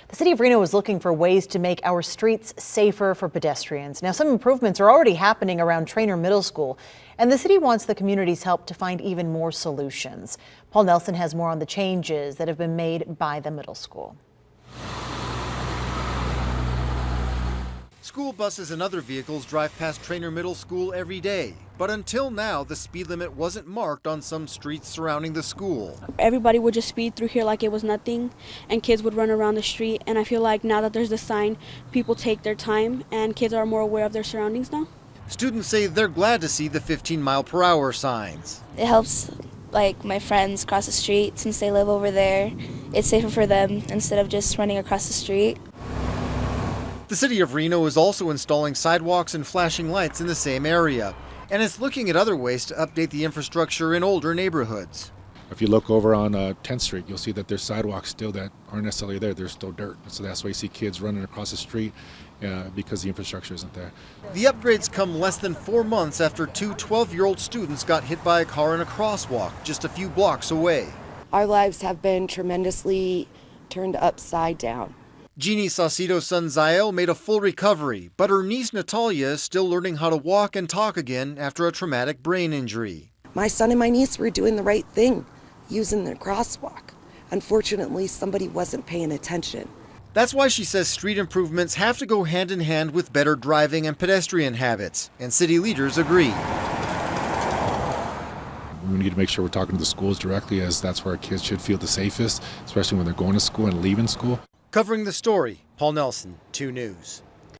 The city of Reno is looking for ways to make our streets safer for pedestrians. Now, some improvements are already happening around Trainer Middle School, and the city wants the community's help to find even more solutions. Paul Nelson has more on the changes that have been made by the middle school. School buses and other vehicles drive past Trainer Middle School every day. But until now, the speed limit wasn't marked on some streets surrounding the school. Everybody would just speed through here like it was nothing, and kids would run around the street. And I feel like now that there's the sign, people take their time and kids are more aware of their surroundings now. Students say they're glad to see the 15-mile-per-hour signs. It helps like my friends cross the street since they live over there. It's safer for them instead of just running across the street. The city of Reno is also installing sidewalks and flashing lights in the same area, and it's looking at other ways to update the infrastructure in older neighborhoods. If you look over on 10th Street, you'll see that there's sidewalks still that aren't necessarily there. There's still dirt. So that's why you see kids running across the street because the infrastructure isn't there. The upgrades come less than 4 months after two 12-year-old students got hit by a car in a crosswalk just a few blocks away. Our lives have been tremendously turned upside down. Jeanne Saucedo's son Zael made a full recovery, but her niece Natalia is still learning how to walk and talk again after a traumatic brain injury. My son and my niece were doing the right thing, using the crosswalk. Unfortunately, somebody wasn't paying attention. That's why she says street improvements have to go hand in hand with better driving and pedestrian habits, and city leaders agree. We need to make sure we're talking to the schools directly, as that's where our kids should feel the safest, especially when they're going to school and leaving school. Covering the story, Paul Nelson, 2 News.